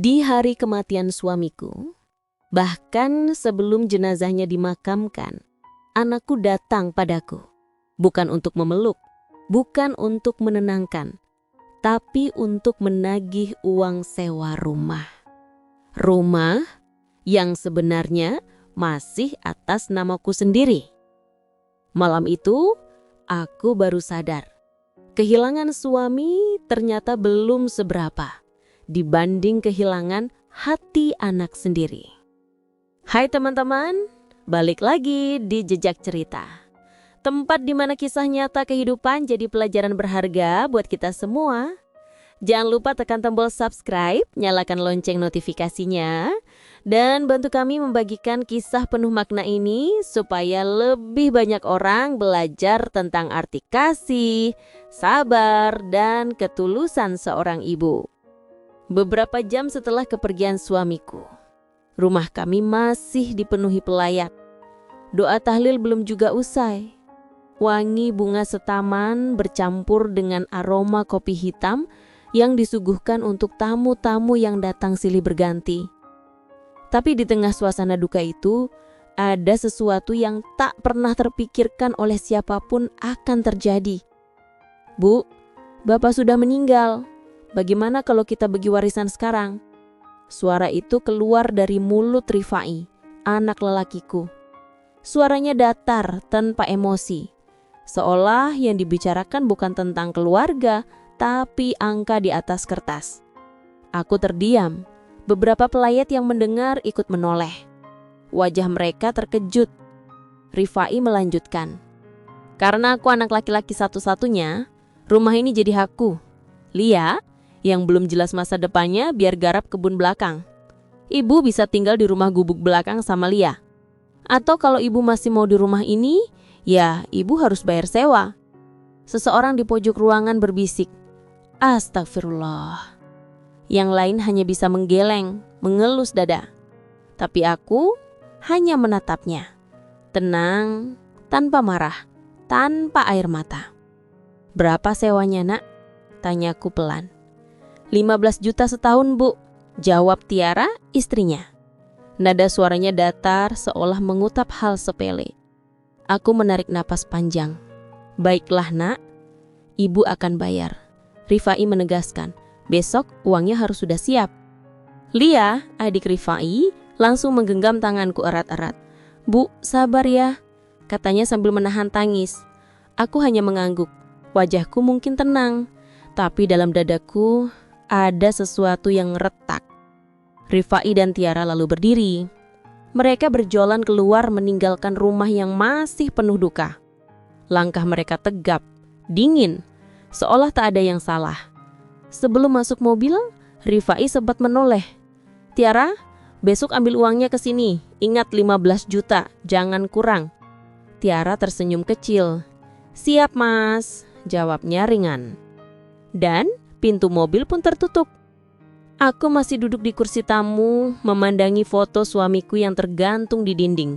Di hari kematian suamiku, bahkan sebelum jenazahnya dimakamkan, anakku datang padaku. Bukan untuk memeluk, bukan untuk menenangkan, tapi untuk menagih uang sewa rumah. Rumah yang sebenarnya masih atas namaku sendiri. Malam itu, aku baru sadar. Kehilangan suami ternyata belum seberapa dibanding kehilangan hati anak sendiri. Hai teman-teman, balik lagi di Jejak Cerita. Tempat di mana kisah nyata kehidupan jadi pelajaran berharga buat kita semua. Jangan lupa tekan tombol subscribe, nyalakan lonceng notifikasinya, dan bantu kami membagikan kisah penuh makna ini supaya lebih banyak orang belajar tentang arti kasih, sabar, dan ketulusan seorang ibu. Beberapa jam setelah kepergian suamiku, rumah kami masih dipenuhi pelayat. Doa tahlil belum juga usai. Wangi bunga setaman bercampur dengan aroma kopi hitam yang disuguhkan untuk tamu-tamu yang datang silih berganti. Tapi di tengah suasana duka itu, ada sesuatu yang tak pernah terpikirkan oleh siapapun akan terjadi. Bu, Bapak sudah meninggal. Bagaimana kalau kita bagi warisan sekarang? Suara itu keluar dari mulut Rifai, anak lelakiku. Suaranya datar tanpa emosi, seolah yang dibicarakan bukan tentang keluarga, tapi angka di atas kertas. Aku terdiam. Beberapa pelayat yang mendengar ikut menoleh. Wajah mereka terkejut. Rifai melanjutkan. Karena aku anak laki-laki satu-satunya, rumah ini jadi hakku. Lia, yang belum jelas masa depannya, biar garap kebun belakang. Ibu bisa tinggal di rumah gubuk belakang sama Lia. Atau kalau ibu masih mau di rumah ini, ya ibu harus bayar sewa. Seseorang di pojok ruangan berbisik. Astagfirullah. Yang lain hanya bisa menggeleng, mengelus dada. Tapi aku hanya menatapnya. Tenang, tanpa marah, tanpa air mata. Berapa sewanya, Nak? Tanyaku pelan. 15 juta setahun, Bu, jawab Tiara, istrinya. Nada suaranya datar seolah mengutap hal sepele. Aku menarik napas panjang. Baiklah, Nak, ibu akan bayar. Rifai menegaskan, besok uangnya harus sudah siap. Lia, adik Rifai, langsung menggenggam tanganku erat-erat. Bu, sabar ya, katanya sambil menahan tangis. Aku hanya mengangguk. Wajahku mungkin tenang, tapi dalam dadaku ada sesuatu yang retak. Rifai dan Tiara lalu berdiri. Mereka berjalan keluar meninggalkan rumah yang masih penuh duka. Langkah mereka tegap, dingin, seolah tak ada yang salah. Sebelum masuk mobil, Rifai sempat menoleh. Tiara, besok ambil uangnya ke sini. Ingat 15 juta, jangan kurang. Tiara tersenyum kecil. Siap, Mas, jawabnya ringan. Dan pintu mobil pun tertutup. Aku masih duduk di kursi tamu, memandangi foto suamiku yang tergantung di dinding.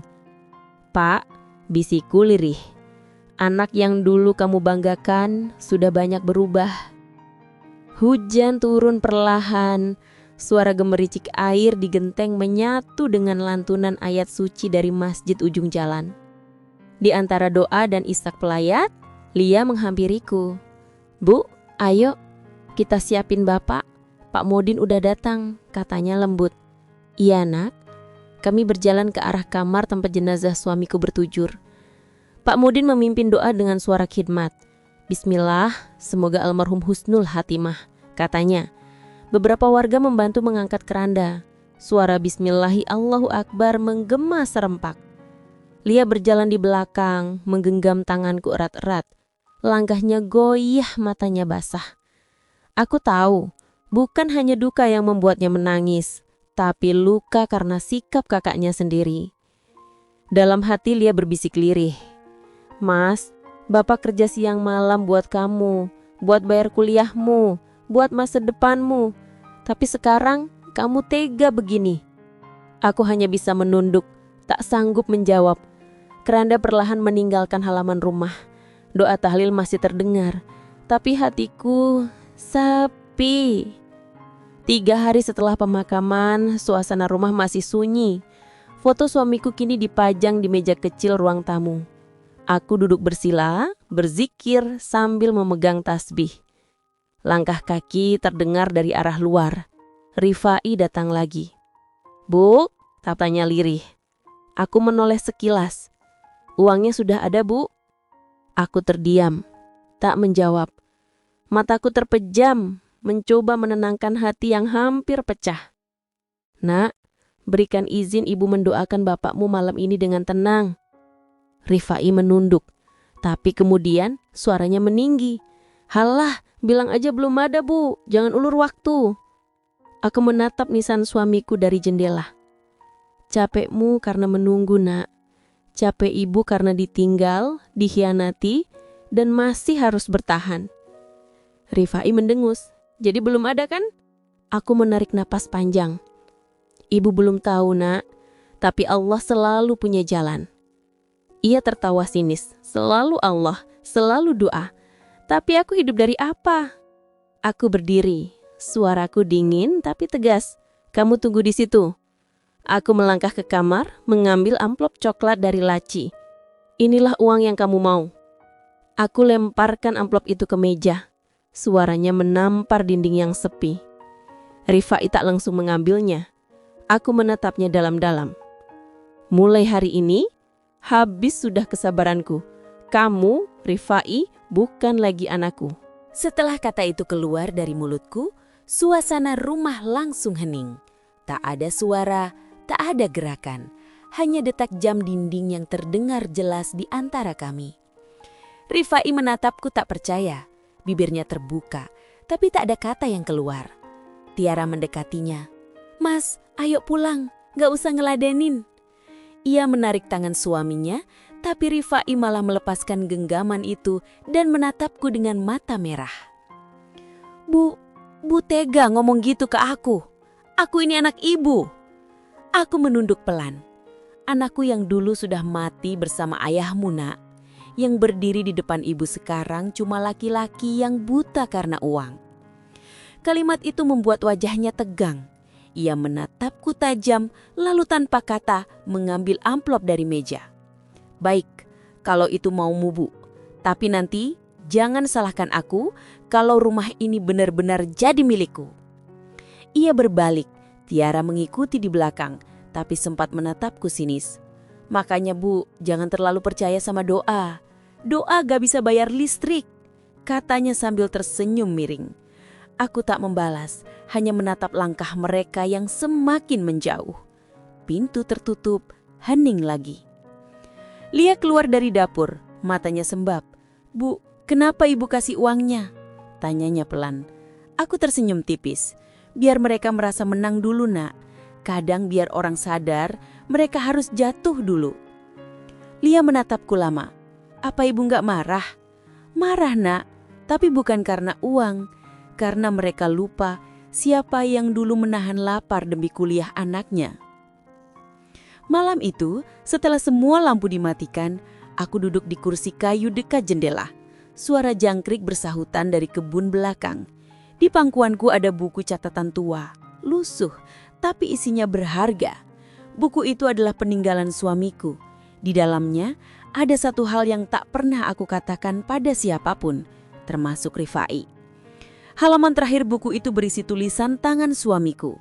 Pak, bisikku lirih. Anak yang dulu kamu banggakan sudah banyak berubah. Hujan turun perlahan. Suara gemericik air di genteng menyatu dengan lantunan ayat suci dari masjid ujung jalan. Di antara doa dan isak pelayat, Lia menghampiriku. Bu, ayo. Kita siapin Bapak, Pak Modin udah datang, katanya lembut. Iya, Nak. Kami berjalan ke arah kamar tempat jenazah suamiku bertujur. Pak Modin memimpin doa dengan suara khidmat. Bismillah, semoga almarhum husnul hatimah, katanya. Beberapa warga membantu mengangkat keranda. Suara Bismillahi Allahu Akbar menggema serempak. Lia berjalan di belakang, menggenggam tanganku erat-erat. Langkahnya goyah, matanya basah. Aku tahu, bukan hanya duka yang membuatnya menangis, tapi luka karena sikap kakaknya sendiri. Dalam hati Lia berbisik lirih. Mas, Bapak kerja siang malam buat kamu, buat bayar kuliahmu, buat masa depanmu. Tapi sekarang kamu tega begini. Aku hanya bisa menunduk, tak sanggup menjawab. Keranda perlahan meninggalkan halaman rumah. Doa tahlil masih terdengar, tapi hatiku sepi. 3 hari setelah pemakaman, suasana rumah masih sunyi. Foto suamiku kini dipajang di meja kecil ruang tamu. Aku duduk bersila, berzikir sambil memegang tasbih. Langkah kaki terdengar dari arah luar. Rifai datang lagi. "Bu?" tanya lirih. Aku menoleh sekilas. "Uangnya sudah ada, Bu." Aku terdiam, tak menjawab. Mataku terpejam, mencoba menenangkan hati yang hampir pecah. "Nak, berikan izin ibu mendoakan bapakmu malam ini dengan tenang." Rifai menunduk, tapi kemudian suaranya meninggi. "Halah, bilang aja belum ada, Bu. Jangan ulur waktu." Aku menatap nisan suamiku dari jendela. "Capekmu karena menunggu, Nak. Capek ibu karena ditinggal, dikhianati, dan masih harus bertahan." Rifai mendengus. "Jadi belum ada kan?" Aku menarik napas panjang. "Ibu belum tahu, Nak. Tapi Allah selalu punya jalan." Ia tertawa sinis. "Selalu Allah, selalu doa. Tapi aku hidup dari apa?" Aku berdiri. Suaraku dingin tapi tegas. "Kamu tunggu di situ." Aku melangkah ke kamar, mengambil amplop coklat dari laci. "Inilah uang yang kamu mau." Aku lemparkan amplop itu ke meja. Suaranya menampar dinding yang sepi. Rifai tak langsung mengambilnya. Aku menatapnya dalam-dalam. "Mulai hari ini, habis sudah kesabaranku. Kamu, Rifai, bukan lagi anakku." Setelah kata itu keluar dari mulutku, suasana rumah langsung hening. Tak ada suara, tak ada gerakan. Hanya detak jam dinding yang terdengar jelas di antara kami. Rifai menatapku tak percaya. Bibirnya terbuka, tapi tak ada kata yang keluar. Tiara mendekatinya. "Mas, ayo pulang, gak usah ngeladenin." Ia menarik tangan suaminya, tapi Rifai malah melepaskan genggaman itu dan menatapku dengan mata merah. Bu tega ngomong gitu ke aku. Aku ini anak ibu." Aku menunduk pelan. "Anakku yang dulu sudah mati bersama ayahmu, Nak. Yang berdiri di depan ibu sekarang cuma laki-laki yang buta karena uang." Kalimat itu membuat wajahnya tegang. Ia menatapku tajam, lalu tanpa kata mengambil amplop dari meja. "Baik, kalau itu maumu, Bu. Tapi nanti jangan salahkan aku kalau rumah ini benar-benar jadi milikku." Ia berbalik, Tiara mengikuti di belakang, tapi sempat menatapku sinis. "Makanya Bu, jangan terlalu percaya sama doa. Doa gak bisa bayar listrik," katanya sambil tersenyum miring. Aku tak membalas, hanya menatap langkah mereka yang semakin menjauh. Pintu tertutup, hening lagi. Lia keluar dari dapur, matanya sembab. "Bu, kenapa ibu kasih uangnya?" tanyanya pelan. Aku tersenyum tipis. "Biar mereka merasa menang dulu, Nak. Kadang biar orang sadar, mereka harus jatuh dulu." Lia menatapku lama. "Apa ibu gak marah?" "Marah, Nak, tapi bukan karena uang. Karena mereka lupa siapa yang dulu menahan lapar demi kuliah anaknya." Malam itu, setelah semua lampu dimatikan, aku duduk di kursi kayu dekat jendela. Suara jangkrik bersahutan dari kebun belakang. Di pangkuanku ada buku catatan tua, lusuh, tapi isinya berharga. Buku itu adalah peninggalan suamiku. Di dalamnya ada satu hal yang tak pernah aku katakan pada siapapun, termasuk Rifai. Halaman terakhir buku itu berisi tulisan tangan suamiku.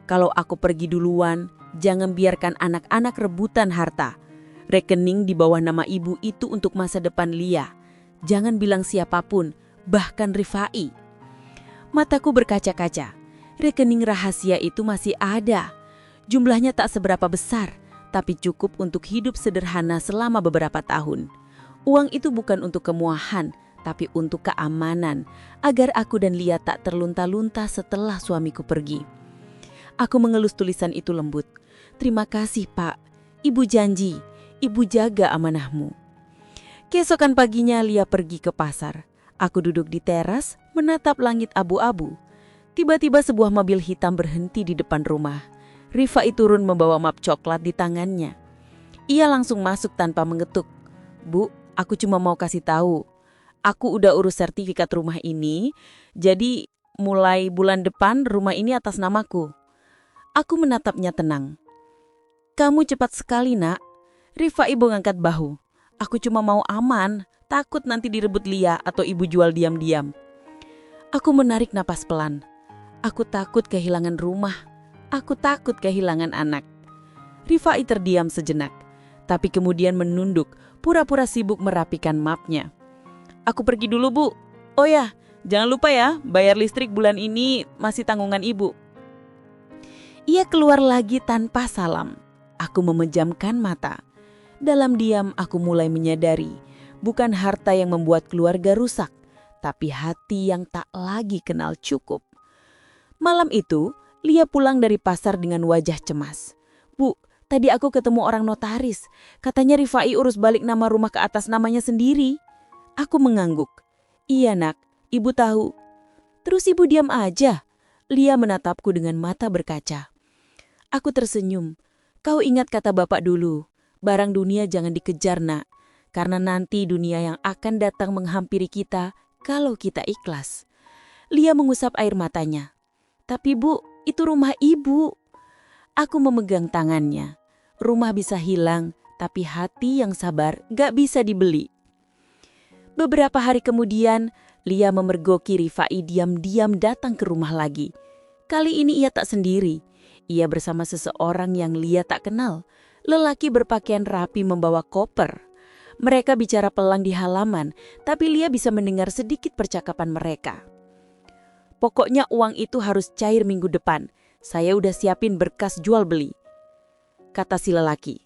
"Kalau aku pergi duluan, jangan biarkan anak-anak rebutan harta. Rekening di bawah nama ibu itu untuk masa depan Lia. Jangan bilang siapapun, bahkan Rifai." Mataku berkaca-kaca. Rekening rahasia itu masih ada. Jumlahnya tak seberapa besar, tapi cukup untuk hidup sederhana selama beberapa tahun. Uang itu bukan untuk kemuahan, tapi untuk keamanan, agar aku dan Lia tak terlunta-lunta setelah suamiku pergi. Aku mengelus tulisan itu lembut. "Terima kasih, Pak. Ibu janji, ibu jaga amanahmu." Keesokan paginya Lia pergi ke pasar. Aku duduk di teras, menatap langit abu-abu. Tiba-tiba sebuah mobil hitam berhenti di depan rumah. Rifai turun membawa map coklat di tangannya. Ia langsung masuk tanpa mengetuk. "Bu, aku cuma mau kasih tahu. Aku udah urus sertifikat rumah ini, jadi mulai bulan depan rumah ini atas namaku. Aku menatapnya tenang. Kamu cepat sekali, Nak. Rifai mengangkat bahu. Aku cuma mau aman, takut nanti direbut Lia atau ibu jual diam-diam. Aku menarik napas pelan. Aku takut kehilangan rumah. Aku takut kehilangan anak. Rifai terdiam sejenak, tapi kemudian menunduk, pura-pura sibuk merapikan mapnya. Aku pergi dulu, Bu. Oh ya, jangan lupa ya, bayar listrik bulan ini masih tanggungan Ibu. Ia keluar lagi tanpa salam. Aku memejamkan mata. Dalam diam aku mulai menyadari, bukan harta yang membuat keluarga rusak, tapi hati yang tak lagi kenal cukup. Malam itu, Lia pulang dari pasar dengan wajah cemas. Bu, tadi aku ketemu orang notaris. Katanya Rifai urus balik nama rumah ke atas namanya sendiri. Aku mengangguk. Iya, Nak, Ibu tahu. Terus Ibu diam aja. Lia menatapku dengan mata berkaca. Aku tersenyum. Kau ingat kata Bapak dulu, barang dunia jangan dikejar, Nak. Karena nanti dunia yang akan datang menghampiri kita kalau kita ikhlas. Lia mengusap air matanya. Tapi Bu, itu rumah Ibu. Aku memegang tangannya. Rumah bisa hilang, tapi hati yang sabar gak bisa dibeli. Beberapa hari kemudian, Lia memergoki Rifai diam-diam datang ke rumah lagi. Kali ini ia tak sendiri. Ia bersama seseorang yang Lia tak kenal. Lelaki berpakaian rapi membawa koper. Mereka bicara pelan di halaman, tapi Lia bisa mendengar sedikit percakapan mereka. Pokoknya uang itu harus cair minggu depan. Saya udah siapin berkas jual beli, kata si lelaki.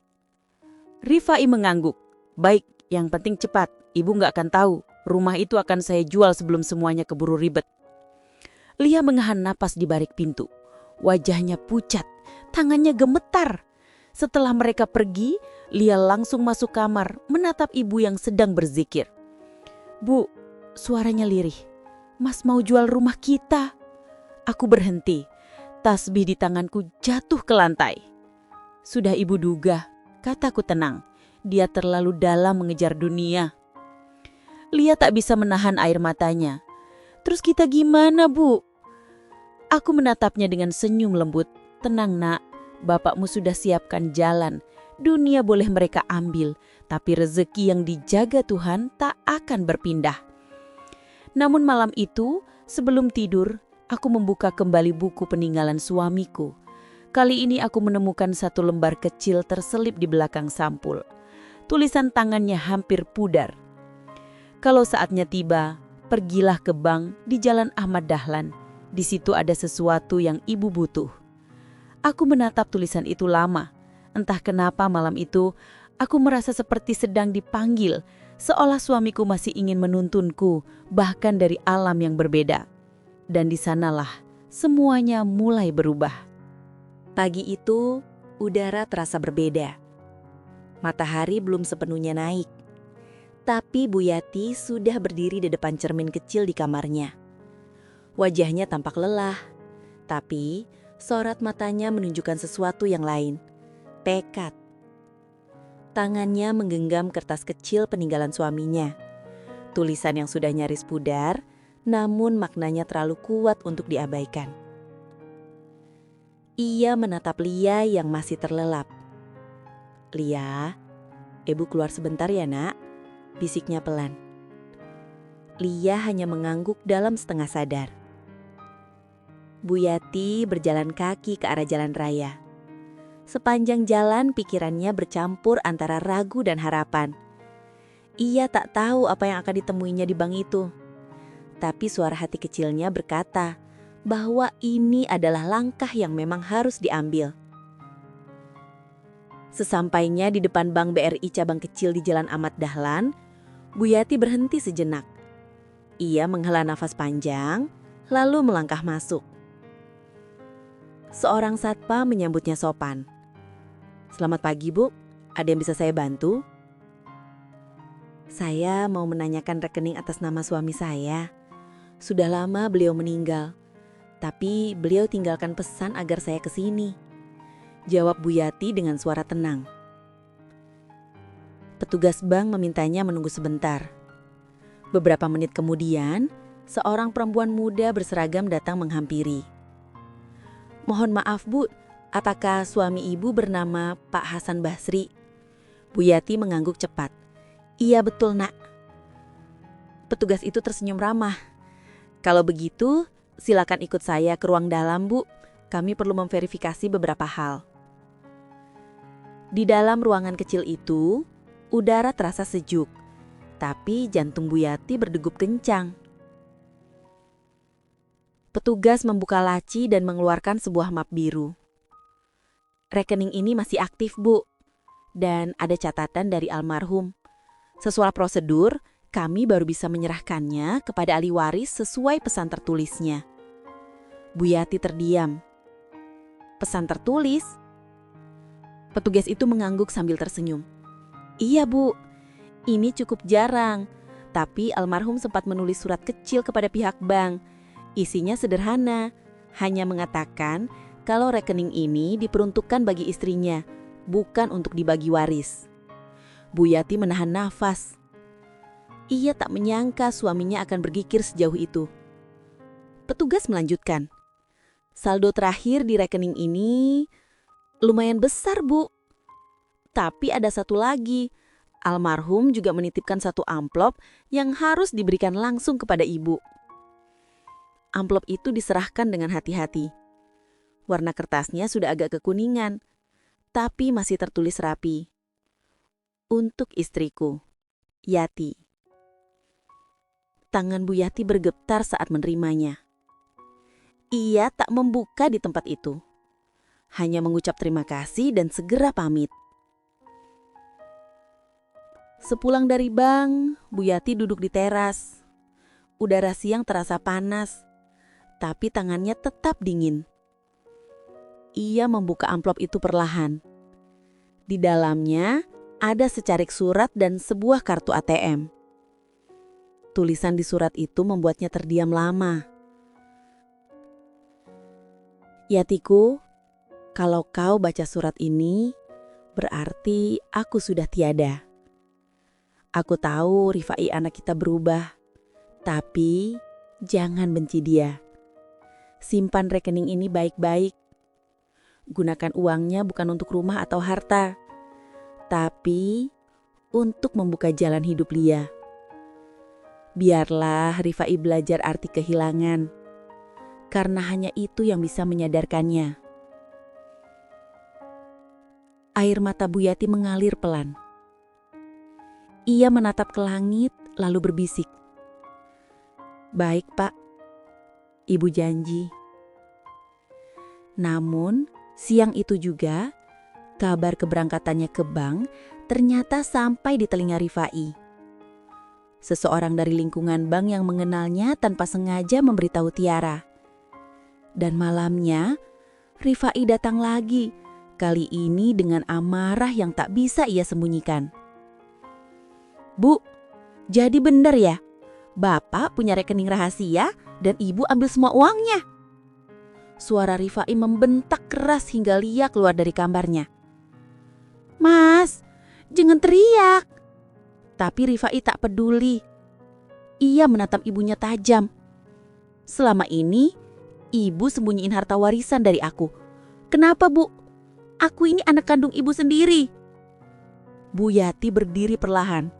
Rifai mengangguk. Baik, yang penting cepat. Ibu gak akan tahu. Rumah itu akan saya jual sebelum semuanya keburu ribet. Lia mengahan napas di balik pintu. Wajahnya pucat, tangannya gemetar. Setelah mereka pergi, Lia langsung masuk kamar menatap ibu yang sedang berzikir. Bu, suaranya lirih. Mas mau jual rumah kita. Aku berhenti. Tasbih di tanganku jatuh ke lantai. Sudah Ibu duga, kataku tenang. Dia terlalu dalam mengejar dunia. Lia tak bisa menahan air matanya. Terus kita gimana, Bu? Aku menatapnya dengan senyum lembut. Tenang, Nak. Bapakmu sudah siapkan jalan. Dunia boleh mereka ambil, tapi rezeki yang dijaga Tuhan tak akan berpindah. Namun malam itu, sebelum tidur, aku membuka kembali buku peninggalan suamiku. Kali ini aku menemukan satu lembar kecil terselip di belakang sampul. Tulisan tangannya hampir pudar. Kalau saatnya tiba, pergilah ke bank di Jalan Ahmad Dahlan. Di situ ada sesuatu yang Ibu butuh. Aku menatap tulisan itu lama. Entah kenapa malam itu, aku merasa seperti sedang dipanggil, seolah suamiku masih ingin menuntunku, bahkan dari alam yang berbeda. Dan di sanalah semuanya mulai berubah. Pagi itu, udara terasa berbeda. Matahari belum sepenuhnya naik. Tapi Bu Yati sudah berdiri di depan cermin kecil di kamarnya. Wajahnya tampak lelah, tapi sorot matanya menunjukkan sesuatu yang lain. Tekad. Tangannya menggenggam kertas kecil peninggalan suaminya. Tulisan yang sudah nyaris pudar, namun maknanya terlalu kuat untuk diabaikan. Ia menatap Lia yang masih terlelap. Lia, Ibu keluar sebentar ya, Nak, bisiknya pelan. Lia hanya mengangguk dalam setengah sadar. Bu Yati berjalan kaki ke arah jalan raya. Sepanjang jalan pikirannya bercampur antara ragu dan harapan. Ia tak tahu apa yang akan ditemuinya di bank itu. Tapi suara hati kecilnya berkata bahwa ini adalah langkah yang memang harus diambil. Sesampainya di depan Bank BRI cabang kecil di Jalan Ahmad Dahlan, Bu Yati berhenti sejenak. Ia menghela nafas panjang, lalu melangkah masuk. Seorang satpam menyambutnya sopan. Selamat pagi, Bu. Ada yang bisa saya bantu? Saya mau menanyakan rekening atas nama suami saya. Sudah lama beliau meninggal, tapi beliau tinggalkan pesan agar saya ke sini. Jawab Bu Yati dengan suara tenang. Petugas bank memintanya menunggu sebentar. Beberapa menit kemudian, Seorang perempuan muda berseragam datang menghampiri. "Mohon maaf Bu, apakah suami ibu bernama Pak Hasan Basri?" Bu Yati mengangguk cepat. "Iya betul nak." Petugas itu tersenyum ramah. "Kalau begitu, silakan ikut saya ke ruang dalam Bu. Kami perlu memverifikasi beberapa hal." Di dalam ruangan kecil itu, udara terasa sejuk, tapi jantung Bu Yati berdegup kencang. Petugas membuka laci dan mengeluarkan sebuah map biru. "Rekening ini masih aktif Bu, dan ada catatan dari almarhum. Sesuai prosedur, kami baru bisa menyerahkannya kepada ahli waris sesuai pesan tertulisnya." Bu Yati terdiam. "Pesan tertulis?" Petugas itu mengangguk sambil tersenyum. "Iya Bu, ini cukup jarang, tapi almarhum sempat menulis surat kecil kepada pihak bank. Isinya sederhana, hanya mengatakan kalau rekening ini diperuntukkan bagi istrinya, bukan untuk dibagi waris." Bu Yati menahan nafas. Ia tak menyangka suaminya akan bergigir sejauh itu. Petugas melanjutkan. "Saldo terakhir di rekening ini lumayan besar Bu. Tapi ada satu lagi, almarhum juga menitipkan satu amplop yang harus diberikan langsung kepada ibu." Amplop itu diserahkan dengan hati-hati. Warna kertasnya sudah agak kekuningan, tapi masih tertulis rapi. "Untuk istriku, Yati." Tangan Bu Yati bergetar saat menerimanya. Ia tak membuka di tempat itu. Hanya mengucap terima kasih dan segera pamit. Sepulang dari bank, Bu Yati duduk di teras. Udara siang terasa panas, tapi tangannya tetap dingin. Ia membuka amplop itu perlahan. Di dalamnya ada secarik surat dan sebuah kartu ATM. Tulisan di surat itu membuatnya terdiam lama. "Yatiku, kalau kau baca surat ini, berarti aku sudah tiada. Aku tahu Rifai anak kita berubah, tapi jangan benci dia. Simpan rekening ini baik-baik. Gunakan uangnya bukan untuk rumah atau harta, tapi untuk membuka jalan hidup Lia. Biarlah Rifai belajar arti kehilangan, karena hanya itu yang bisa menyadarkannya." Air mata Bu Yati mengalir pelan. Ia menatap ke langit lalu berbisik. "Baik Pak, Ibu janji." Namun siang itu juga kabar keberangkatannya ke bank ternyata sampai di telinga Rifai. Seseorang dari lingkungan bank yang mengenalnya tanpa sengaja memberitahu Tiara. Dan malamnya Rifai datang lagi, kali ini dengan amarah yang tak bisa ia sembunyikan. "Bu, jadi benar ya? Bapak punya rekening rahasia dan ibu ambil semua uangnya?" Suara Rifai membentak keras hingga Lia keluar dari kamarnya. "Mas, jangan teriak." Tapi Rifai tak peduli. Ia menatap ibunya tajam. "Selama ini, ibu sembunyiin harta warisan dari aku. Kenapa Bu? Aku ini anak kandung ibu sendiri." Bu Yati berdiri perlahan.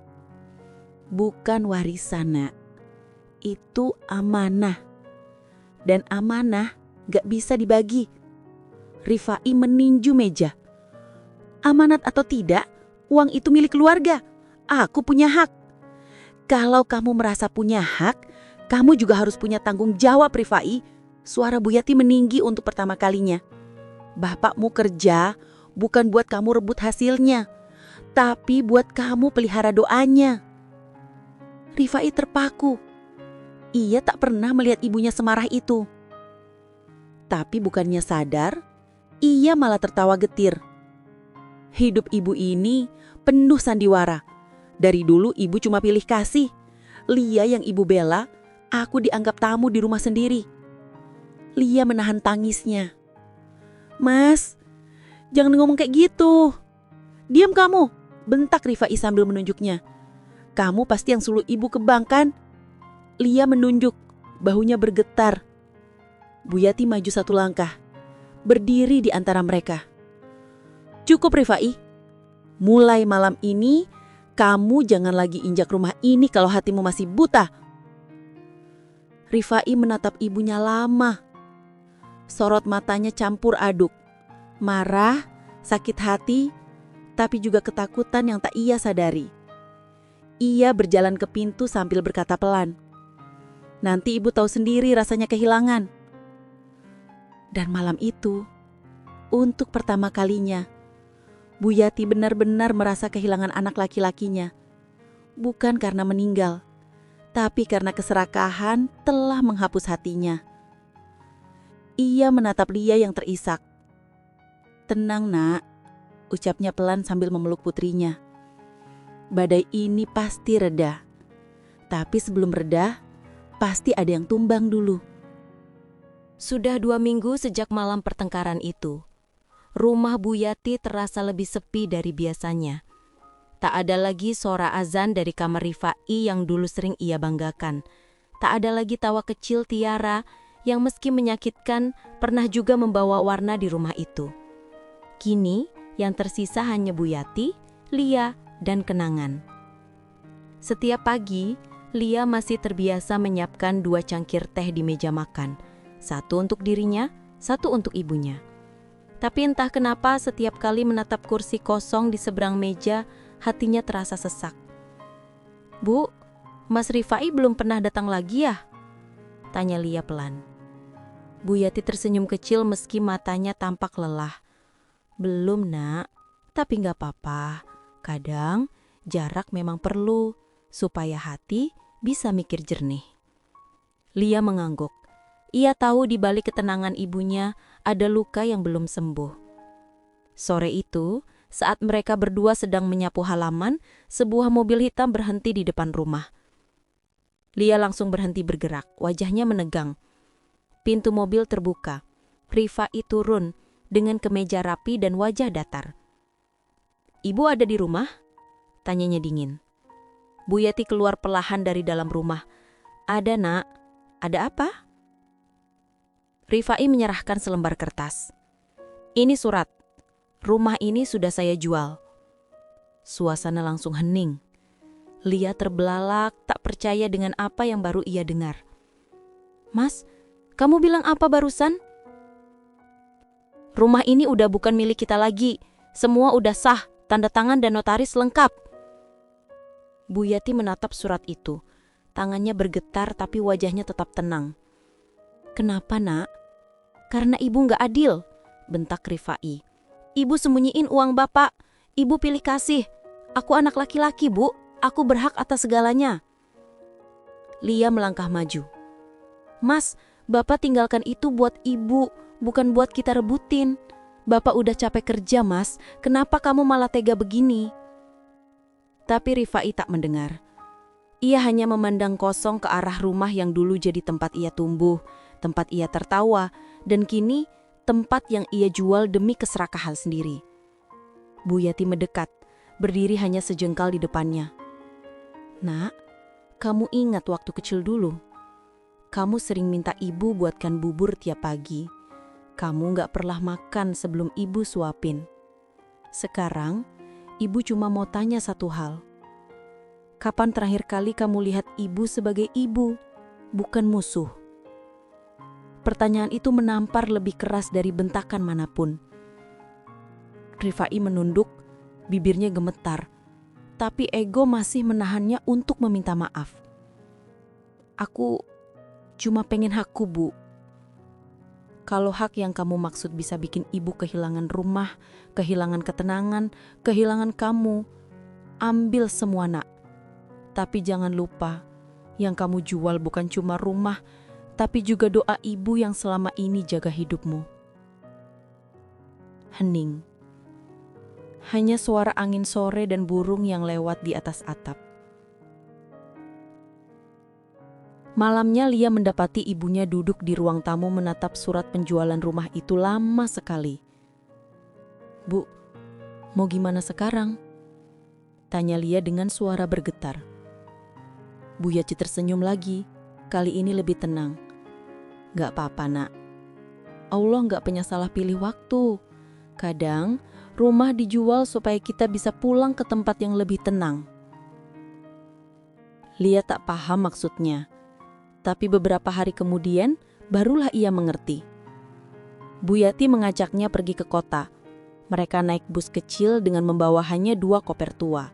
"Bukan warisan nak, itu amanah. Dan amanah gak bisa dibagi." Rifai meninju meja. "Amanat atau tidak, uang itu milik keluarga. Aku punya hak. Kalau kamu merasa punya hak, kamu juga harus punya tanggung jawab Rifai." Suara Bu Yati meninggi untuk pertama kalinya. "Bapakmu kerja bukan buat kamu rebut hasilnya, tapi buat kamu pelihara doanya." Rifai terpaku. Ia tak pernah melihat ibunya semarah itu. Tapi bukannya sadar, ia malah tertawa getir. Hidup ibu ini penuh sandiwara. Dari dulu ibu cuma pilih kasih. Lia yang ibu bela, aku dianggap tamu di rumah sendiri. Lia menahan tangisnya. "Mas, jangan ngomong kayak gitu. Diam kamu," bentak Rifai sambil menunjuknya. "Kamu pasti yang suruh ibu ke bank kan?" Lia menunjuk. bahunya bergetar. Bu Yati maju satu langkah, berdiri di antara mereka. "Cukup Rifai, mulai malam ini kamu jangan lagi injak rumah ini kalau hatimu masih buta." Rifai menatap ibunya lama. Sorot matanya campur aduk, marah, sakit hati, tapi juga ketakutan yang tak ia sadari. Ia berjalan ke pintu sambil berkata pelan, "Nanti ibu tahu sendiri rasanya kehilangan." Dan malam itu, untuk pertama kalinya, Bu Yati benar-benar merasa kehilangan anak laki-lakinya. Bukan karena meninggal, tapi karena keserakahan telah menghapus hatinya. Ia menatap Lia yang terisak. "Tenang nak," ucapnya pelan sambil memeluk putrinya. "Badai ini pasti reda. Tapi sebelum reda, pasti ada yang tumbang dulu." Sudah 2 minggu sejak malam pertengkaran itu. Rumah Bu Yati terasa lebih sepi dari biasanya. Tak ada lagi suara azan dari kamar Rifai yang dulu sering ia banggakan. Tak ada lagi tawa kecil Tiara yang meski menyakitkan pernah juga membawa warna di rumah itu. Kini yang tersisa hanya Bu Yati, Lia, dan kenangan. Setiap pagi, Lia masih terbiasa menyiapkan 2 cangkir teh di meja makan. Satu untuk dirinya, satu untuk ibunya. Tapi entah kenapa setiap kali menatap kursi kosong di seberang meja, hatinya terasa sesak. "Bu, Mas Rifai belum pernah datang lagi ya?" tanya Lia pelan. Bu Yati tersenyum kecil meski matanya tampak lelah. "Belum nak, tapi gak apa-apa. Kadang jarak memang perlu, supaya hati bisa mikir jernih." Lia mengangguk. Ia tahu di balik ketenangan ibunya ada luka yang belum sembuh. Sore itu, saat mereka berdua sedang menyapu halaman, sebuah mobil hitam berhenti di depan rumah. Lia langsung berhenti bergerak, wajahnya menegang. Pintu mobil terbuka. Rifai turun dengan kemeja rapi dan wajah datar. "Ibu ada di rumah?" tanyanya dingin. Bu Yati keluar perlahan dari dalam rumah. "Ada nak, ada apa?" Rifai menyerahkan selembar kertas. "Ini surat. Rumah ini sudah saya jual." Suasana langsung hening. Lia terbelalak, tak percaya dengan apa yang baru ia dengar. "Mas, kamu bilang apa barusan?" "Rumah ini udah bukan milik kita lagi. Semua udah sah, tanda tangan dan notaris lengkap." Bu Yati menatap surat itu. Tangannya bergetar tapi wajahnya tetap tenang. "Kenapa nak?" "Karena ibu gak adil," bentak Rifai. "Ibu sembunyiin uang bapak. Ibu pilih kasih. Aku anak laki-laki, Bu. Aku berhak atas segalanya." Lia melangkah maju. "Mas, bapak tinggalkan itu buat ibu, bukan buat kita rebutin. Bapak udah capek kerja, Mas. Kenapa kamu malah tega begini?" Tapi Rifai tak mendengar. Ia hanya memandang kosong ke arah rumah yang dulu jadi tempat ia tumbuh, tempat ia tertawa, dan kini tempat yang ia jual demi keserakahan sendiri. Bu Yati mendekat, berdiri hanya sejengkal di depannya. "Nak, kamu ingat waktu kecil dulu? Kamu sering minta ibu buatkan bubur tiap pagi. Kamu gak pernah makan sebelum ibu suapin. Sekarang, ibu cuma mau tanya satu hal. Kapan terakhir kali kamu lihat ibu sebagai ibu, bukan musuh?" Pertanyaan itu menampar lebih keras dari bentakan manapun. Rifai menunduk, bibirnya gemetar, tapi ego masih menahannya untuk meminta maaf. "Aku cuma pengen hakku, Bu. Kalau hak yang kamu maksud bisa bikin ibu kehilangan rumah, kehilangan ketenangan, kehilangan kamu, ambil semua nak. Tapi jangan lupa, yang kamu jual bukan cuma rumah, tapi juga doa ibu yang selama ini jaga hidupmu." Hening. Hanya suara angin sore dan burung yang lewat di atas atap. Malamnya Lia mendapati ibunya duduk di ruang tamu menatap surat penjualan rumah itu lama sekali. "Bu, mau gimana sekarang?" tanya Lia dengan suara bergetar. Bu Yati tersenyum lagi. kali ini lebih tenang. Gak apa-apa nak, Allah gak punya salah pilih waktu. Kadang rumah dijual supaya kita bisa pulang ke tempat yang lebih tenang. Lia tak paham maksudnya, tapi beberapa hari kemudian barulah ia mengerti. Bu Yati mengajaknya pergi ke kota. Mereka naik bus kecil dengan membawa hanya 2 koper tua.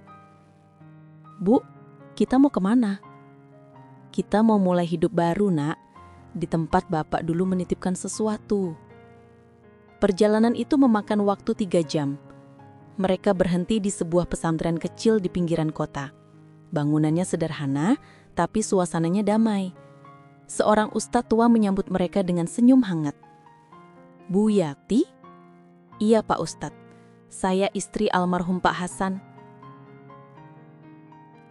Bu, kita mau kemana? Kita mau mulai hidup baru nak, di tempat bapak dulu menitipkan sesuatu. Perjalanan itu memakan waktu 3 jam. Mereka berhenti di sebuah pesantren kecil di pinggiran kota. Bangunannya sederhana, tapi suasananya damai. Seorang ustadz tua menyambut mereka dengan senyum hangat. Bu Yati? Iya Pak Ustadz, saya istri almarhum Pak Hasan.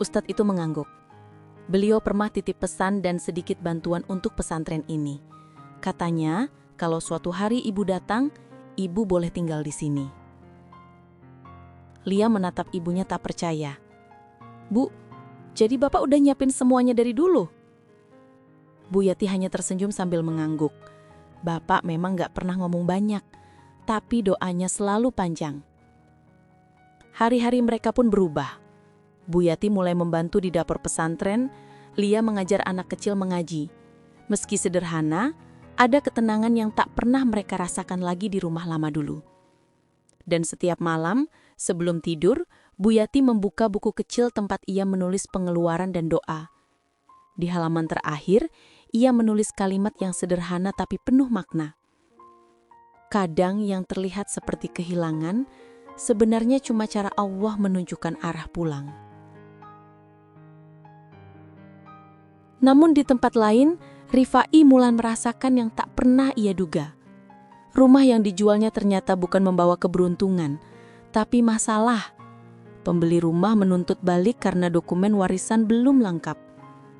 Ustadz itu mengangguk. Beliau pernah titip pesan dan sedikit bantuan untuk pesantren ini. Katanya, kalau suatu hari ibu datang, ibu boleh tinggal di sini. Lia menatap ibunya tak percaya. Bu, jadi bapak udah nyiapin semuanya dari dulu? Bu Yati hanya tersenyum sambil mengangguk. Bapak memang gak pernah ngomong banyak, tapi doanya selalu panjang. Hari-hari mereka pun berubah. Bu Yati mulai membantu di dapur pesantren, Lia mengajar anak kecil mengaji. Meski sederhana, ada ketenangan yang tak pernah mereka rasakan lagi di rumah lama dulu. Dan setiap malam, sebelum tidur, Bu Yati membuka buku kecil tempat ia menulis pengeluaran dan doa. Di halaman terakhir, ia menulis kalimat yang sederhana tapi penuh makna. Kadang yang terlihat seperti kehilangan, sebenarnya cuma cara Allah menunjukkan arah pulang. Namun di tempat lain, Rifai mulai merasakan yang tak pernah ia duga. Rumah yang dijualnya ternyata bukan membawa keberuntungan, tapi masalah. Pembeli rumah menuntut balik karena dokumen warisan belum lengkap,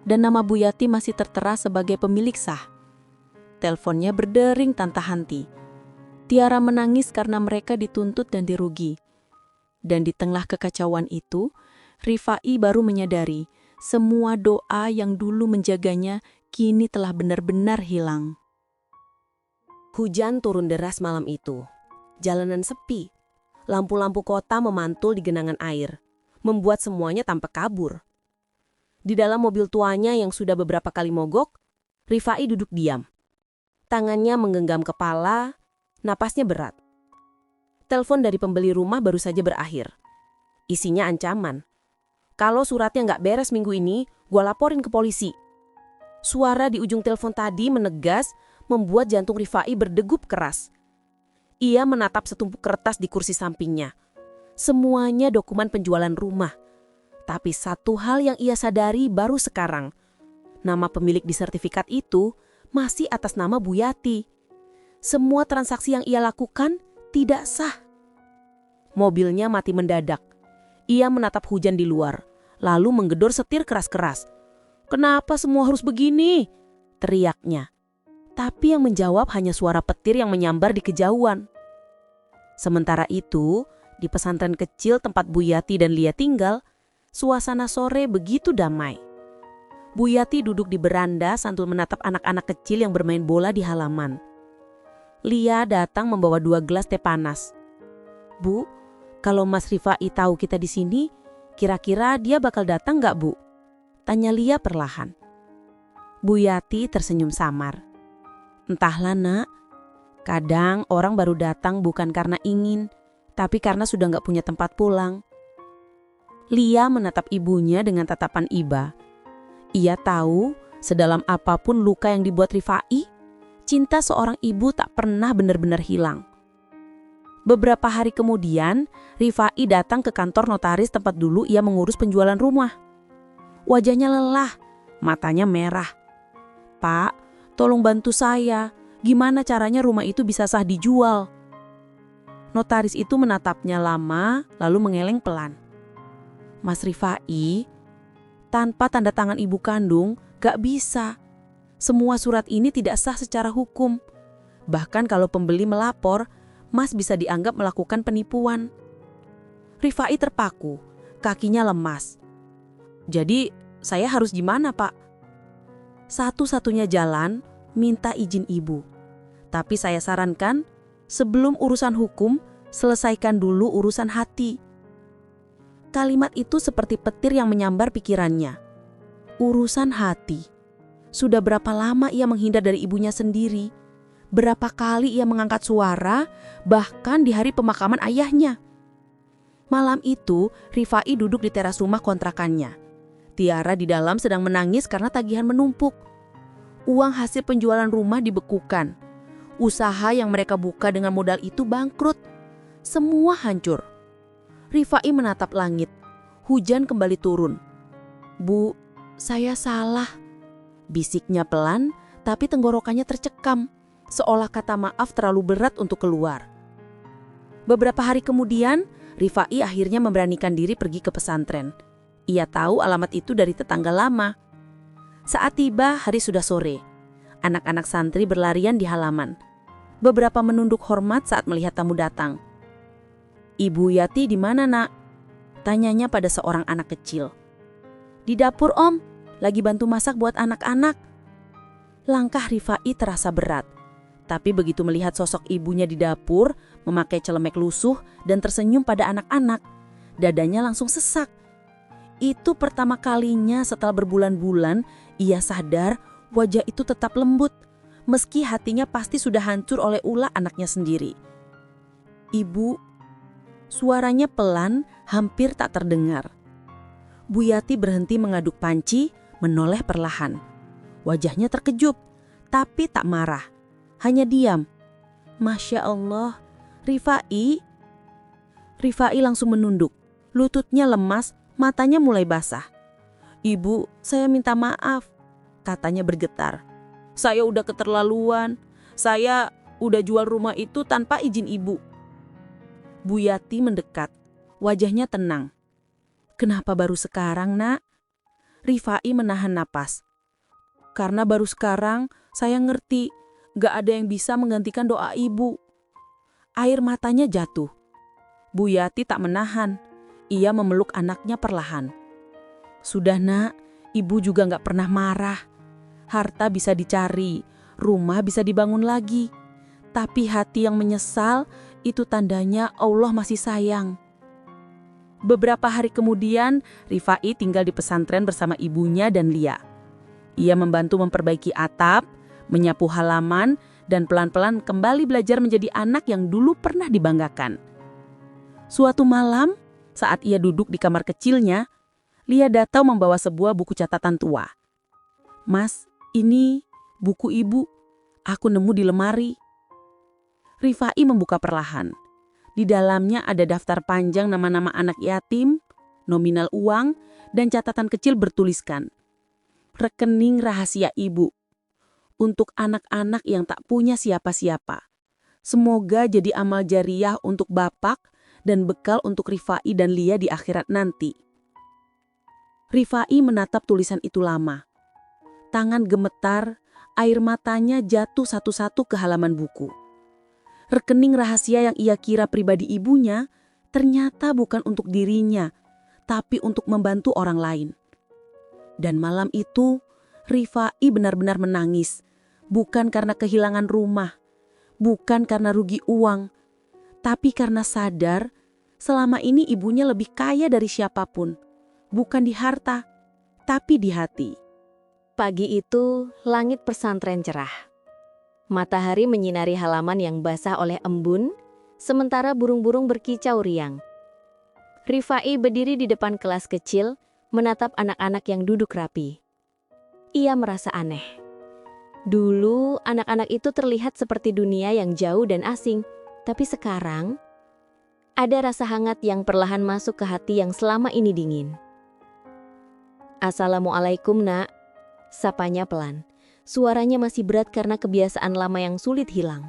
dan nama Bu Yati masih tertera sebagai pemilik sah. Teleponnya berdering tanpa henti. Tiara menangis karena mereka dituntut dan dirugi. Dan di tengah kekacauan itu, Rifai baru menyadari semua doa yang dulu menjaganya kini telah benar-benar hilang. Hujan turun deras malam itu. Jalanan sepi. Lampu-lampu kota memantul di genangan air, membuat semuanya tampak kabur. Di dalam mobil tuanya yang sudah beberapa kali mogok, Rifai duduk diam. Tangannya menggenggam kepala, napasnya berat. Telepon dari pembeli rumah baru saja berakhir. Isinya ancaman. Kalau suratnya nggak beres minggu ini, gua laporin ke polisi. Suara di ujung telepon tadi menegas, membuat jantung Rifai berdegup keras. Ia menatap setumpuk kertas di kursi sampingnya. Semuanya dokumen penjualan rumah. Tapi satu hal yang ia sadari baru sekarang. Nama pemilik di sertifikat itu masih atas nama Bu Yati. Semua transaksi yang ia lakukan tidak sah. Mobilnya mati mendadak. Ia menatap hujan di luar, lalu menggedor setir keras-keras. "Kenapa semua harus begini?" teriaknya. Tapi yang menjawab hanya suara petir yang menyambar di kejauhan. Sementara itu, di pesantren kecil tempat Bu Yati dan Lia tinggal, suasana sore begitu damai. Bu Yati duduk di beranda sambil menatap anak-anak kecil yang bermain bola di halaman. Lia datang membawa 2 gelas teh panas. "Bu, kalau Mas Rifai tahu kita di sini, kira-kira dia bakal datang nggak, Bu?" tanya Lia perlahan. Bu Yati tersenyum samar. "Entahlah nak, kadang orang baru datang bukan karena ingin, tapi karena sudah nggak punya tempat pulang." Lia menatap ibunya dengan tatapan iba. Ia tahu sedalam apapun luka yang dibuat Rifai, cinta seorang ibu tak pernah benar-benar hilang. Beberapa hari kemudian, Rifai datang ke kantor notaris tempat dulu ia mengurus penjualan rumah. Wajahnya lelah, matanya merah. "Pak, tolong bantu saya. Gimana caranya rumah itu bisa sah dijual?" Notaris itu menatapnya lama, lalu mengeleng pelan. "Mas Rifai, tanpa tanda tangan ibu kandung, gak bisa. Semua surat ini tidak sah secara hukum. Bahkan kalau pembeli melapor, Mas bisa dianggap melakukan penipuan." Rifai terpaku, kakinya lemas. "Jadi saya harus gimana, Pak?" Satu-satunya jalan, minta izin ibu. Tapi saya sarankan, sebelum urusan hukum, selesaikan dulu urusan hati. Kalimat itu seperti petir yang menyambar pikirannya. Urusan hati. Sudah berapa lama ia menghindar dari ibunya sendiri? Berapa kali ia mengangkat suara, bahkan di hari pemakaman ayahnya. Malam itu, Rifai duduk di teras rumah kontrakannya. Tiara di dalam sedang menangis karena tagihan menumpuk. Uang hasil penjualan rumah dibekukan. Usaha yang mereka buka dengan modal itu bangkrut. Semua hancur. Rifai menatap langit. Hujan kembali turun. "Bu, saya salah," bisiknya pelan, tapi tenggorokannya tercekam, seolah kata maaf terlalu berat untuk keluar. Beberapa hari kemudian, Rifai akhirnya memberanikan diri pergi ke pesantren. Ia tahu alamat itu dari tetangga lama. Saat tiba, hari sudah sore. Anak-anak santri berlarian di halaman. Beberapa menunduk hormat saat melihat tamu datang. "Ibu Yati di mana, Nak?" tanyanya pada seorang anak kecil. "Di dapur, Om. Lagi bantu masak buat anak-anak." Langkah Rifai terasa berat. Tapi begitu melihat sosok ibunya di dapur, memakai celemek lusuh dan tersenyum pada anak-anak, dadanya langsung sesak. Itu pertama kalinya setelah berbulan-bulan ia sadar wajah itu tetap lembut, meski hatinya pasti sudah hancur oleh ulah anaknya sendiri. "Ibu," suaranya pelan, hampir tak terdengar. Bu Yati berhenti mengaduk panci, menoleh perlahan. Wajahnya terkejut, tapi tak marah. Hanya diam. "Masya Allah, Rifai." Rifai langsung menunduk. Lututnya lemas, matanya mulai basah. "Ibu, saya minta maaf," katanya bergetar. "Saya udah keterlaluan. Saya udah jual rumah itu tanpa izin ibu." Bu Yati mendekat. Wajahnya tenang. "Kenapa baru sekarang, Nak?" Rifai menahan napas. "Karena baru sekarang saya ngerti gak ada yang bisa menggantikan doa ibu." Air matanya jatuh. Bu Yati tak menahan. Ia memeluk anaknya perlahan. "Sudah, Nak, ibu juga gak pernah marah. Harta bisa dicari, rumah bisa dibangun lagi. Tapi hati yang menyesal, itu tandanya Allah masih sayang." Beberapa hari kemudian, Rifai tinggal di pesantren bersama ibunya dan Lia. Ia membantu memperbaiki atap, menyapu halaman, dan pelan-pelan kembali belajar menjadi anak yang dulu pernah dibanggakan. Suatu malam, saat ia duduk di kamar kecilnya, Lia datang membawa sebuah buku catatan tua. "Mas, ini buku ibu. Aku nemu di lemari." Rifai membuka perlahan. Di dalamnya ada daftar panjang nama-nama anak yatim, nominal uang, dan catatan kecil bertuliskan, "Rekening rahasia ibu. Untuk anak-anak yang tak punya siapa-siapa. Semoga jadi amal jariah untuk bapak dan bekal untuk Rifai dan Lia di akhirat nanti." Rifai menatap tulisan itu lama. Tangan gemetar, air matanya jatuh satu-satu ke halaman buku. Rekening rahasia yang ia kira pribadi ibunya ternyata bukan untuk dirinya, tapi untuk membantu orang lain. Dan malam itu, Rifai benar-benar menangis. Bukan karena kehilangan rumah, bukan karena rugi uang, tapi karena sadar selama ini ibunya lebih kaya dari siapapun. Bukan di harta, tapi di hati. Pagi itu, langit pesantren cerah. Matahari menyinari halaman yang basah oleh embun, sementara burung-burung berkicau riang. Rifai berdiri di depan kelas kecil, menatap anak-anak yang duduk rapi. Ia merasa aneh. Dulu, anak-anak itu terlihat seperti dunia yang jauh dan asing, tapi sekarang ada rasa hangat yang perlahan masuk ke hati yang selama ini dingin. "Assalamualaikum, Nak," sapanya pelan. Suaranya masih berat karena kebiasaan lama yang sulit hilang.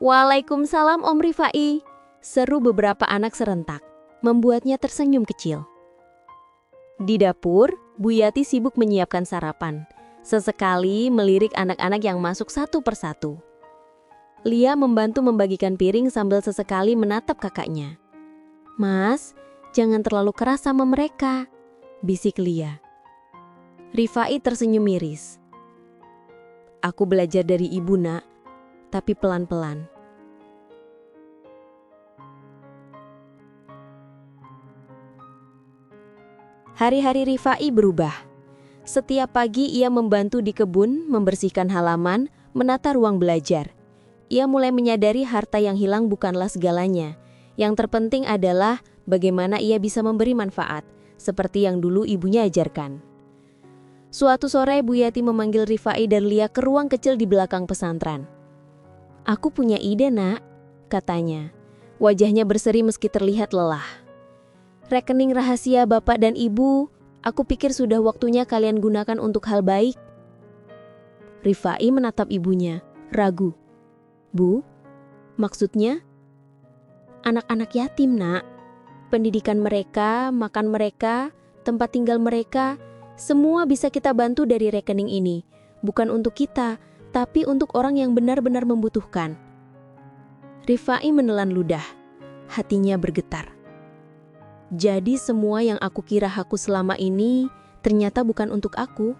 "Waalaikumsalam, Om Rifai," seru beberapa anak serentak, membuatnya tersenyum kecil. Di dapur, Bu Yati sibuk menyiapkan sarapan, sesekali melirik anak-anak yang masuk satu persatu. Lia membantu membagikan piring sambil sesekali menatap kakaknya. "Mas, jangan terlalu keras sama mereka," bisik Lia. Rifai tersenyum miris. Aku belajar dari ibu, Nak, tapi pelan-pelan. Hari-hari Rifai berubah. Setiap pagi ia membantu di kebun, membersihkan halaman, menata ruang belajar. Ia mulai menyadari harta yang hilang bukanlah segalanya. Yang terpenting adalah bagaimana ia bisa memberi manfaat, seperti yang dulu ibunya ajarkan. Suatu sore Bu Yati memanggil Rifai dan Lia ke ruang kecil di belakang pesantren. "Aku punya ide, Nak," katanya. Wajahnya berseri meski terlihat lelah. "Rekening rahasia Bapak dan Ibu, aku pikir sudah waktunya kalian gunakan untuk hal baik." Rifai menatap ibunya, ragu. "Bu, maksudnya?" "Anak-anak yatim, Nak. Pendidikan mereka, makan mereka, tempat tinggal mereka, semua bisa kita bantu dari rekening ini. Bukan untuk kita, tapi untuk orang yang benar-benar membutuhkan." Rifai menelan ludah. Hatinya bergetar. Jadi semua yang aku kira aku selama ini ternyata bukan untuk aku.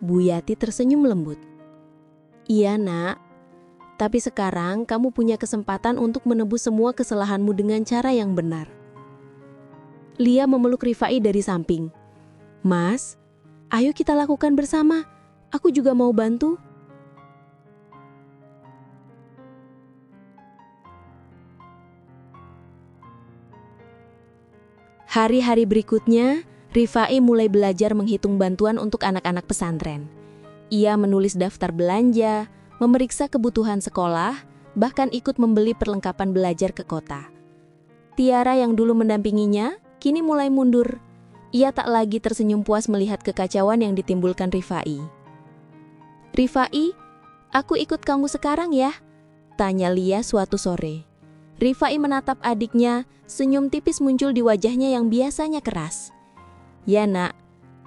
Bu Yati tersenyum lembut. "Iya, Nak. Tapi sekarang kamu punya kesempatan untuk menebus semua kesalahanmu dengan cara yang benar." Lia memeluk Rifai dari samping. "Mas, ayo kita lakukan bersama. Aku juga mau bantu." Hari-hari berikutnya, Rifai mulai belajar menghitung bantuan untuk anak-anak pesantren. Ia menulis daftar belanja, memeriksa kebutuhan sekolah, bahkan ikut membeli perlengkapan belajar ke kota. Tiara yang dulu mendampinginya, kini mulai mundur. Ia tak lagi tersenyum puas melihat kekacauan yang ditimbulkan Rifai. "Rifai, aku ikut kamu sekarang ya?" tanya Lia suatu sore. Rifai menatap adiknya, senyum tipis muncul di wajahnya yang biasanya keras. "Ya, Nak,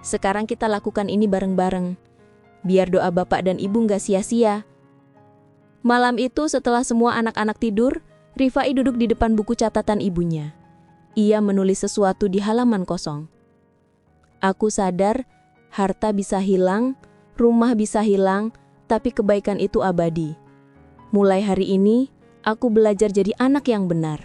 sekarang kita lakukan ini bareng-bareng. Biar doa Bapak dan Ibu nggak sia-sia." Malam itu setelah semua anak-anak tidur, Rifai duduk di depan buku catatan ibunya. Ia menulis sesuatu di halaman kosong. "Aku sadar, harta bisa hilang, rumah bisa hilang, tapi kebaikan itu abadi. Mulai hari ini, aku belajar jadi anak yang benar."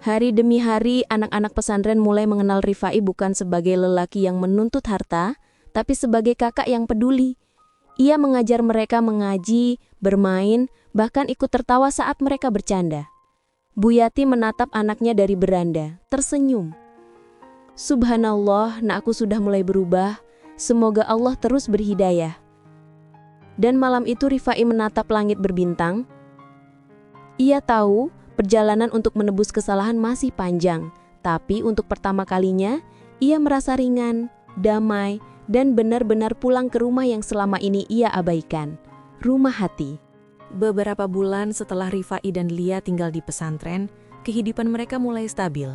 Hari demi hari, anak-anak pesantren mulai mengenal Rifai bukan sebagai lelaki yang menuntut harta, tapi sebagai kakak yang peduli. Ia mengajar mereka mengaji, bermain, bahkan ikut tertawa saat mereka bercanda. Bu Yati menatap anaknya dari beranda, tersenyum. "Subhanallah, Nakku sudah mulai berubah. Semoga Allah terus berhidayah." Dan malam itu Rifai menatap langit berbintang. Ia tahu perjalanan untuk menebus kesalahan masih panjang, tapi untuk pertama kalinya ia merasa ringan, damai, dan benar-benar pulang ke rumah yang selama ini ia abaikan, rumah hati. Beberapa bulan setelah Rifai dan Lia tinggal di pesantren, kehidupan mereka mulai stabil.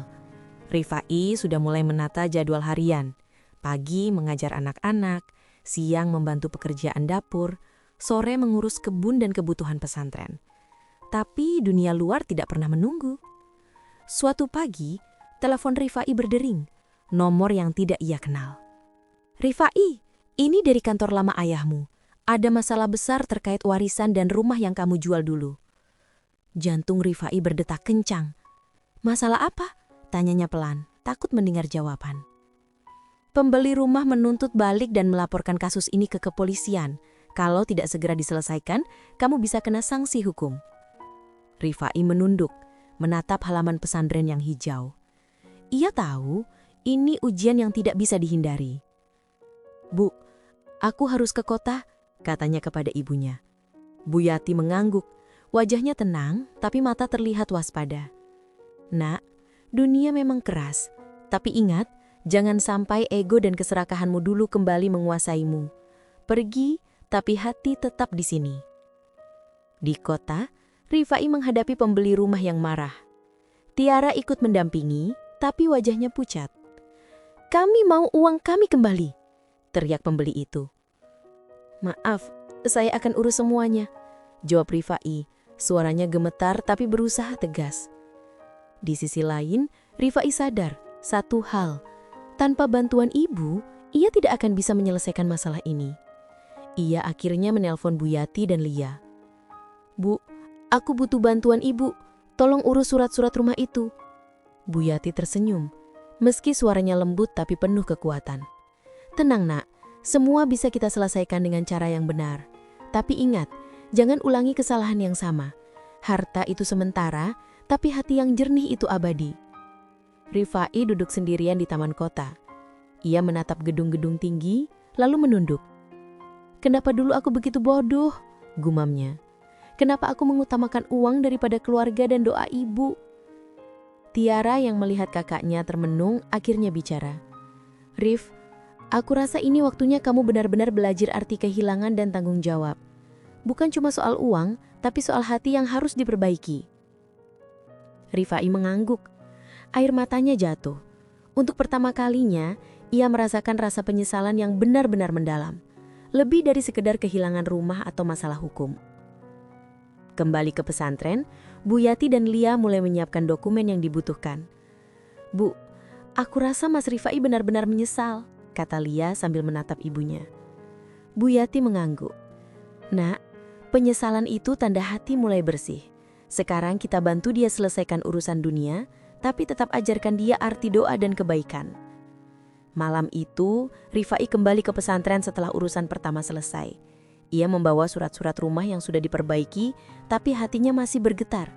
Rifai sudah mulai menata jadwal harian. Pagi mengajar anak-anak, siang membantu pekerjaan dapur, sore mengurus kebun dan kebutuhan pesantren. Tapi dunia luar tidak pernah menunggu. Suatu pagi, telepon Rifai berdering, nomor yang tidak ia kenal. "Rifai, ini dari kantor lama ayahmu. Ada masalah besar terkait warisan dan rumah yang kamu jual dulu." Jantung Rifai berdetak kencang. "Masalah apa?" tanyanya pelan, takut mendengar jawaban. "Pembeli rumah menuntut balik dan melaporkan kasus ini ke kepolisian. Kalau tidak segera diselesaikan, kamu bisa kena sanksi hukum." Rifai menunduk, menatap halaman pesantren yang hijau. Ia tahu ini ujian yang tidak bisa dihindari. "Bu, aku harus ke kota," katanya kepada ibunya. Bu Yati mengangguk, wajahnya tenang tapi mata terlihat waspada. "Nak, dunia memang keras, tapi ingat, jangan sampai ego dan keserakahanmu dulu kembali menguasaimu. Pergi, tapi hati tetap di sini." Di kota, Rifai menghadapi pembeli rumah yang marah. Tiara ikut mendampingi, tapi wajahnya pucat. "Kami mau uang kami kembali," teriak pembeli itu. "Maaf, saya akan urus semuanya," jawab Rifai. Suaranya gemetar tapi berusaha tegas. Di sisi lain, Rifai sadar satu hal. Tanpa bantuan ibu, ia tidak akan bisa menyelesaikan masalah ini. Ia akhirnya menelpon Bu Yati dan Lia. "Bu, aku butuh bantuan ibu. Tolong urus surat-surat rumah itu." Bu Yati tersenyum, meski suaranya lembut tapi penuh kekuatan. "Tenang nak, semua bisa kita selesaikan dengan cara yang benar. Tapi ingat, jangan ulangi kesalahan yang sama. Harta itu sementara, tapi hati yang jernih itu abadi." Rifai duduk sendirian di taman kota. Ia menatap gedung-gedung tinggi, lalu menunduk. "Kenapa dulu aku begitu bodoh?" gumamnya. "Kenapa aku mengutamakan uang daripada keluarga dan doa ibu?" Tiara yang melihat kakaknya termenung akhirnya bicara. "Rif, aku rasa ini waktunya kamu benar-benar belajar arti kehilangan dan tanggung jawab. Bukan cuma soal uang, tapi soal hati yang harus diperbaiki." Rifai mengangguk. Air matanya jatuh. Untuk pertama kalinya, ia merasakan rasa penyesalan yang benar-benar mendalam. Lebih dari sekedar kehilangan rumah atau masalah hukum. Kembali ke pesantren, Bu Yati dan Lia mulai menyiapkan dokumen yang dibutuhkan. "Bu, aku rasa Mas Rifai benar-benar menyesal," kata Lia sambil menatap ibunya. Bu Yati mengangguk. "Nak, penyesalan itu tanda hati mulai bersih. Sekarang kita bantu dia selesaikan urusan dunia, tapi tetap ajarkan dia arti doa dan kebaikan." Malam itu, Rifai kembali ke pesantren setelah urusan pertama selesai. Ia membawa surat-surat rumah yang sudah diperbaiki, tapi hatinya masih bergetar.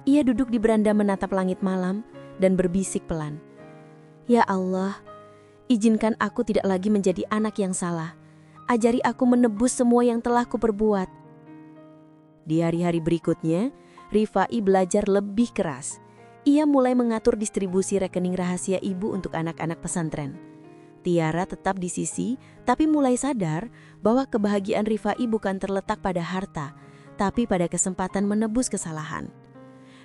Ia duduk di beranda menatap langit malam dan berbisik pelan. "Ya Allah, izinkan aku tidak lagi menjadi anak yang salah. Ajari aku menebus semua yang telah kuperbuat." Di hari-hari berikutnya, Rifai belajar lebih keras. Ia mulai mengatur distribusi rekening rahasia ibu untuk anak-anak pesantren. Tiara tetap di sisi, tapi mulai sadar bahwa kebahagiaan Rifai bukan terletak pada harta, tapi pada kesempatan menebus kesalahan.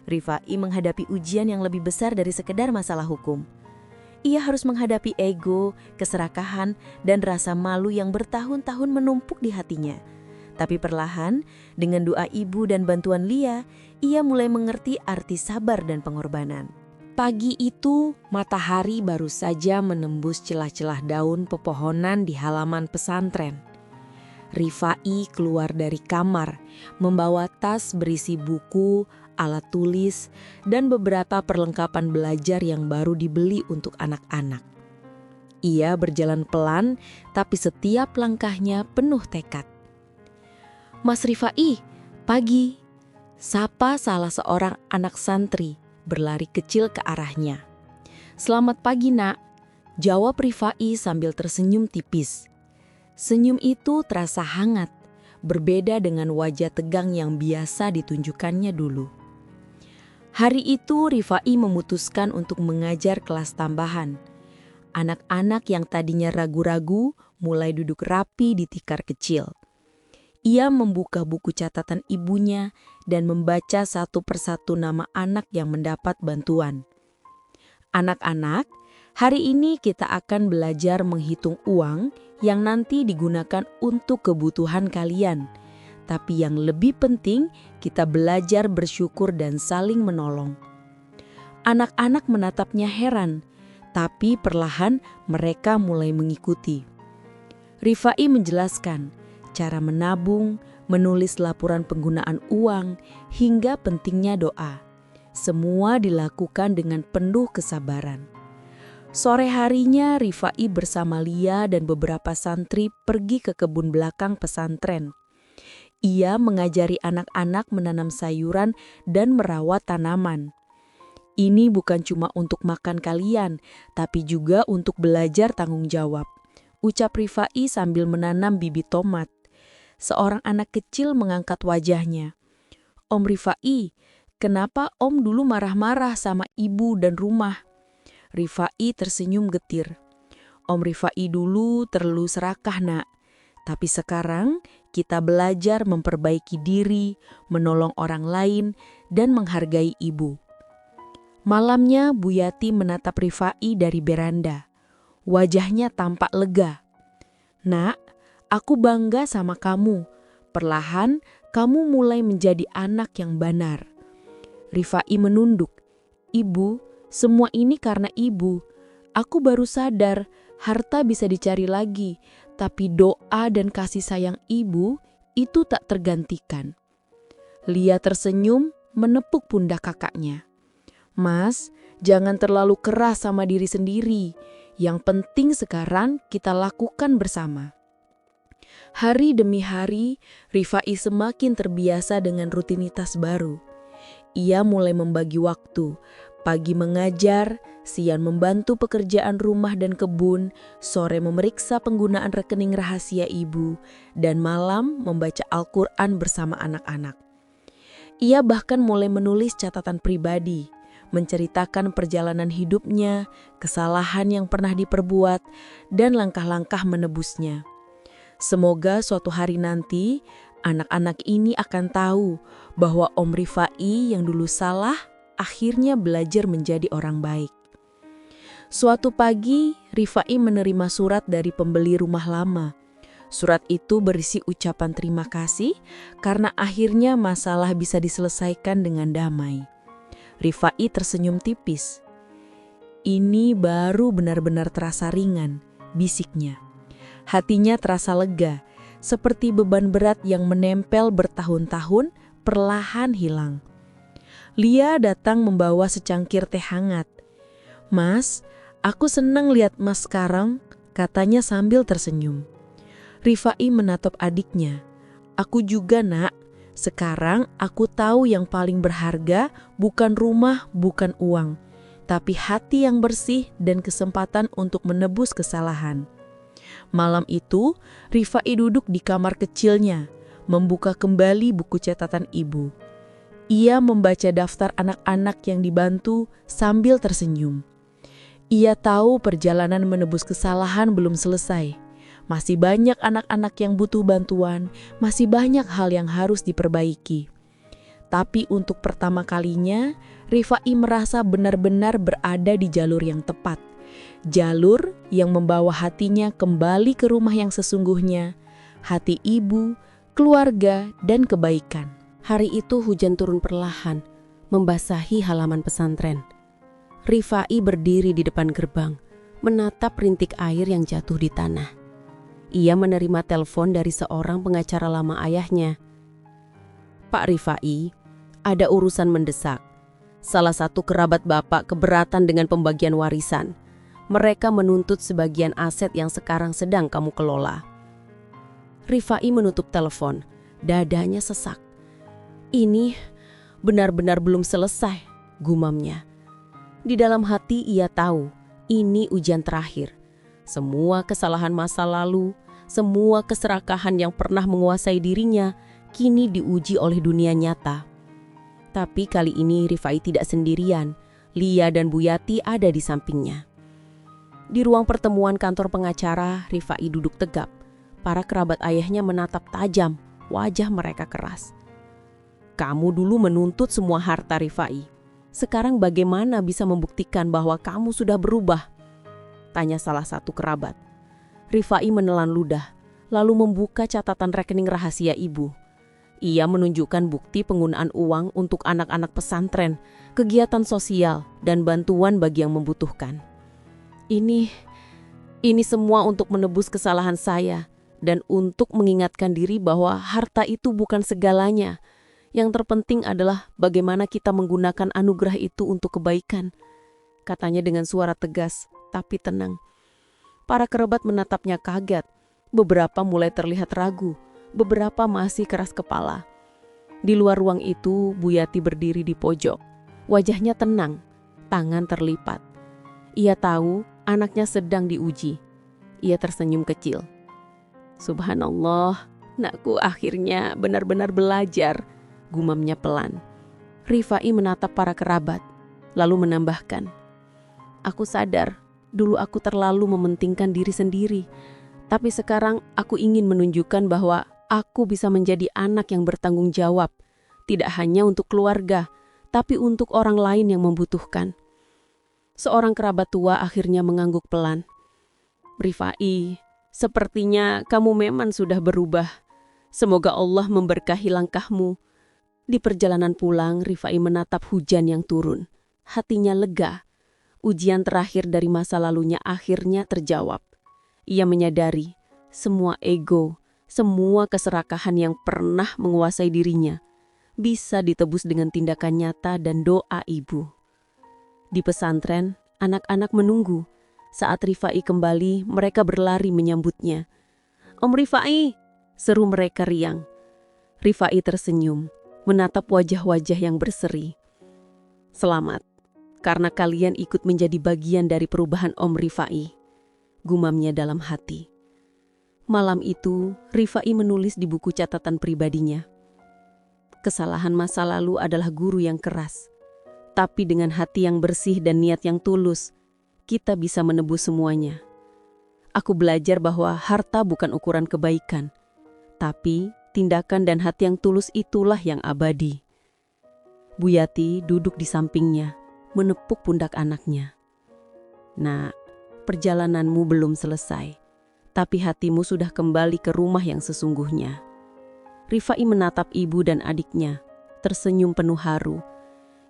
Rifai menghadapi ujian yang lebih besar dari sekedar masalah hukum. Ia harus menghadapi ego, keserakahan, dan rasa malu yang bertahun-tahun menumpuk di hatinya. Tapi perlahan, dengan doa ibu dan bantuan Lia, ia mulai mengerti arti sabar dan pengorbanan. Pagi itu, matahari baru saja menembus celah-celah daun pepohonan di halaman pesantren. Rifai keluar dari kamar, membawa tas berisi buku, alat tulis, dan beberapa perlengkapan belajar yang baru dibeli untuk anak-anak. Ia berjalan pelan, tapi setiap langkahnya penuh tekad. "Mas Rifai, pagi," sapa salah seorang anak santri berlari kecil ke arahnya. "Selamat pagi nak," jawab Rifai sambil tersenyum tipis. Senyum itu terasa hangat, berbeda dengan wajah tegang yang biasa ditunjukkannya dulu. Hari itu Rifai memutuskan untuk mengajar kelas tambahan. Anak-anak yang tadinya ragu-ragu mulai duduk rapi di tikar kecil. Ia membuka buku catatan ibunya dan membaca satu persatu nama anak yang mendapat bantuan. "Anak-anak, hari ini kita akan belajar menghitung uang yang nanti digunakan untuk kebutuhan kalian. Tapi yang lebih penting, kita belajar bersyukur dan saling menolong." Anak-anak menatapnya heran, tapi perlahan mereka mulai mengikuti. Rifai menjelaskan cara menabung, menulis laporan penggunaan uang, hingga pentingnya doa. Semua dilakukan dengan penuh kesabaran. Sore harinya Rifai bersama Lia dan beberapa santri pergi ke kebun belakang pesantren. Ia mengajari anak-anak menanam sayuran dan merawat tanaman. "Ini bukan cuma untuk makan kalian, tapi juga untuk belajar tanggung jawab," ucap Rifai sambil menanam bibit tomat. Seorang anak kecil mengangkat wajahnya. "Om Rifai, kenapa Om dulu marah-marah sama ibu dan rumah?" Rifai tersenyum getir. "Om Rifai dulu terlalu serakah nak. Tapi sekarang kita belajar memperbaiki diri, menolong orang lain, dan menghargai ibu." Malamnya Bu Yati menatap Rifai dari beranda. Wajahnya tampak lega. "Nak, aku bangga sama kamu. Perlahan kamu mulai menjadi anak yang benar." Rifai menunduk. "Ibu, semua ini karena ibu. Aku baru sadar, harta bisa dicari lagi, tapi doa dan kasih sayang ibu itu tak tergantikan. Lia tersenyum menepuk pundak kakaknya. Mas, jangan terlalu keras sama diri sendiri. Yang penting sekarang kita lakukan bersama. Hari demi hari, Rifai semakin terbiasa dengan rutinitas baru. Ia mulai membagi waktu, pagi mengajar, siang membantu pekerjaan rumah dan kebun, sore memeriksa penggunaan rekening rahasia ibu, dan malam membaca Al-Quran bersama anak-anak. Ia bahkan mulai menulis catatan pribadi, menceritakan perjalanan hidupnya, kesalahan yang pernah diperbuat, dan langkah-langkah menebusnya. Semoga suatu hari nanti, anak-anak ini akan tahu bahwa Om Rifai yang dulu salah, akhirnya belajar menjadi orang baik. Suatu pagi, Rifai menerima surat dari pembeli rumah lama. Surat itu berisi ucapan terima kasih karena akhirnya masalah bisa diselesaikan dengan damai. Rifai tersenyum tipis. Ini baru benar-benar terasa ringan, bisiknya. Hatinya terasa lega, seperti beban berat yang menempel bertahun-tahun perlahan hilang. Lia datang membawa secangkir teh hangat. Mas, aku senang lihat Mas sekarang, katanya sambil tersenyum. Rifai menatap adiknya. Aku juga nak, sekarang aku tahu yang paling berharga bukan rumah, bukan uang, tapi hati yang bersih dan kesempatan untuk menebus kesalahan. Malam itu, Rifai duduk di kamar kecilnya, membuka kembali buku catatan ibu. Ia membaca daftar anak-anak yang dibantu sambil tersenyum. Ia tahu perjalanan menebus kesalahan belum selesai. Masih banyak anak-anak yang butuh bantuan, masih banyak hal yang harus diperbaiki. Tapi untuk pertama kalinya, Rifai merasa benar-benar berada di jalur yang tepat. Jalur yang membawa hatinya kembali ke rumah yang sesungguhnya, hati ibu, keluarga, dan kebaikan. Hari itu hujan turun perlahan, membasahi halaman pesantren. Rifai berdiri di depan gerbang, menatap rintik air yang jatuh di tanah. Ia menerima telepon dari seorang pengacara lama ayahnya. Pak Rifai, ada urusan mendesak. Salah satu kerabat Bapak keberatan dengan pembagian warisan. Mereka menuntut sebagian aset yang sekarang sedang kamu kelola. Rifai menutup telepon, dadanya sesak. Ini benar-benar belum selesai, gumamnya. Di dalam hati ia tahu, ini ujian terakhir. Semua kesalahan masa lalu, semua keserakahan yang pernah menguasai dirinya, kini diuji oleh dunia nyata. Tapi kali ini Rifai tidak sendirian, Lia dan Bu Yati ada di sampingnya. Di ruang pertemuan kantor pengacara, Rifai duduk tegap. Para kerabat ayahnya menatap tajam, wajah mereka keras. Kamu dulu menuntut semua harta Rifai. Sekarang bagaimana bisa membuktikan bahwa kamu sudah berubah? Tanya salah satu kerabat. Rifai menelan ludah, lalu membuka catatan rekening rahasia ibu. Ia menunjukkan bukti penggunaan uang untuk anak-anak pesantren, kegiatan sosial, dan bantuan bagi yang membutuhkan. Ini semua untuk menebus kesalahan saya dan untuk mengingatkan diri bahwa harta itu bukan segalanya. Yang terpenting adalah bagaimana kita menggunakan anugerah itu untuk kebaikan, katanya dengan suara tegas tapi tenang. Para kerabat menatapnya kaget. Beberapa mulai terlihat ragu, beberapa masih keras kepala. Di luar ruang itu, Bu Yati berdiri di pojok. Wajahnya tenang, tangan terlipat. Ia tahu anaknya sedang diuji. Ia tersenyum kecil. Subhanallah, nakku akhirnya benar-benar belajar, gumamnya pelan. Rifai menatap para kerabat, lalu menambahkan, aku sadar, dulu aku terlalu mementingkan diri sendiri. Tapi sekarang aku ingin menunjukkan bahwa aku bisa menjadi anak yang bertanggung jawab. Tidak hanya untuk keluarga, tapi untuk orang lain yang membutuhkan. Seorang kerabat tua akhirnya mengangguk pelan. Rifai, sepertinya kamu memang sudah berubah. Semoga Allah memberkahi langkahmu. Di perjalanan pulang, Rifai menatap hujan yang turun. Hatinya lega. Ujian terakhir dari masa lalunya akhirnya terjawab. Ia menyadari semua ego, semua keserakahan yang pernah menguasai dirinya bisa ditebus dengan tindakan nyata dan doa ibu. Di pesantren, anak-anak menunggu. Saat Rifai kembali, mereka berlari menyambutnya. "Om Rifai!" seru mereka riang. Rifai tersenyum, menatap wajah-wajah yang berseri. "Selamat, karena kalian ikut menjadi bagian dari perubahan Om Rifai," gumamnya dalam hati. Malam itu, Rifai menulis di buku catatan pribadinya. Kesalahan masa lalu adalah guru yang keras. Tapi dengan hati yang bersih dan niat yang tulus, kita bisa menebus semuanya. Aku belajar bahwa harta bukan ukuran kebaikan, tapi tindakan dan hati yang tulus itulah yang abadi. Bu Yati duduk di sampingnya, menepuk pundak anaknya. "Nak, perjalananmu belum selesai, tapi hatimu sudah kembali ke rumah yang sesungguhnya." Rifai menatap ibu dan adiknya, tersenyum penuh haru.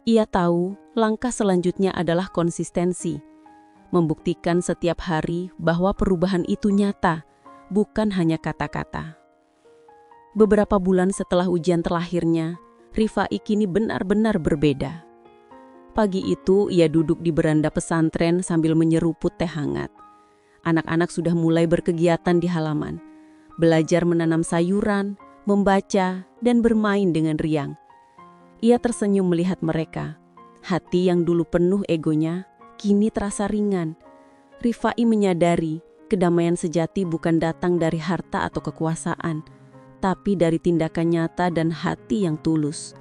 Ia tahu langkah selanjutnya adalah konsistensi, membuktikan setiap hari bahwa perubahan itu nyata, bukan hanya kata-kata. Beberapa bulan setelah ujian terakhirnya, Rifai kini benar-benar berbeda. Pagi itu ia duduk di beranda pesantren sambil menyeruput teh hangat. Anak-anak sudah mulai berkegiatan di halaman, belajar menanam sayuran, membaca, dan bermain dengan riang. Ia tersenyum melihat mereka. Hati yang dulu penuh egonya, kini terasa ringan. Rifai menyadari kedamaian sejati bukan datang dari harta atau kekuasaan, tapi dari tindakan nyata dan hati yang tulus.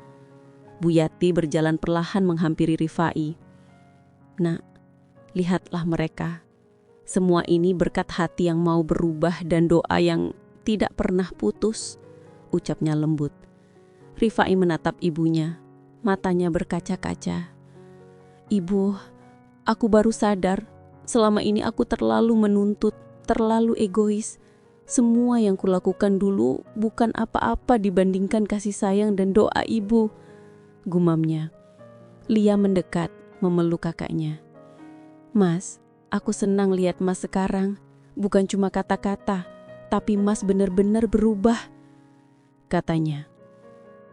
Bu Yati berjalan perlahan menghampiri Rifai. "Nak, lihatlah mereka. Semua ini berkat hati yang mau berubah dan doa yang tidak pernah putus," ucapnya lembut. Rifai menatap ibunya, matanya berkaca-kaca. "Ibu, aku baru sadar, selama ini aku terlalu menuntut, terlalu egois. Semua yang kulakukan dulu bukan apa-apa dibandingkan kasih sayang dan doa ibu," gumamnya. Lia mendekat, memeluk kakaknya. "Mas, aku senang lihat Mas sekarang. Bukan cuma kata-kata, tapi Mas benar-benar berubah," katanya.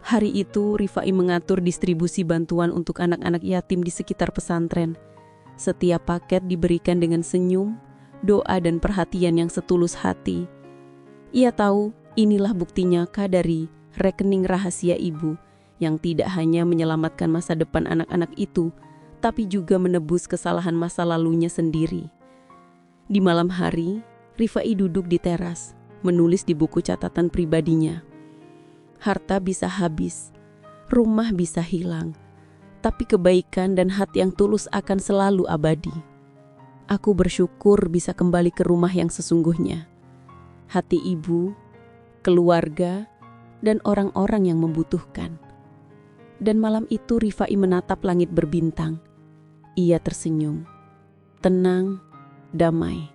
Hari itu Rifai mengatur distribusi bantuan untuk anak-anak yatim di sekitar pesantren. Setiap paket diberikan dengan senyum, doa dan perhatian yang setulus hati. Ia tahu inilah bukti nyata dari rekening rahasia ibu yang tidak hanya menyelamatkan masa depan anak-anak itu, tapi juga menebus kesalahan masa lalunya sendiri. Di malam hari, Rifai duduk di teras, menulis di buku catatan pribadinya. Harta bisa habis, rumah bisa hilang, tapi kebaikan dan hati yang tulus akan selalu abadi. Aku bersyukur bisa kembali ke rumah yang sesungguhnya. Hati ibu, keluarga, dan orang-orang yang membutuhkan. Dan malam itu Rifai menatap langit berbintang. Ia tersenyum. Tenang, damai.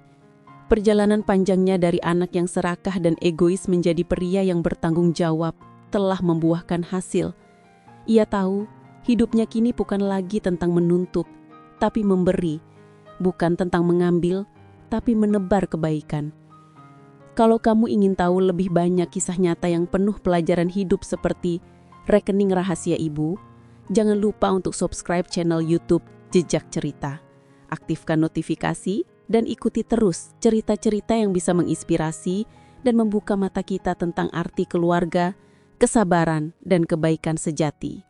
Perjalanan panjangnya dari anak yang serakah dan egois menjadi pria yang bertanggung jawab telah membuahkan hasil. Ia tahu hidupnya kini bukan lagi tentang menuntut, tapi memberi. Bukan tentang mengambil, tapi menebar kebaikan. Kalau kamu ingin tahu lebih banyak kisah nyata yang penuh pelajaran hidup seperti rekening rahasia ibu, jangan lupa untuk subscribe channel YouTube Jejak Cerita. Aktifkan notifikasi dan ikuti terus cerita-cerita yang bisa menginspirasi dan membuka mata kita tentang arti keluarga, kesabaran, dan kebaikan sejati.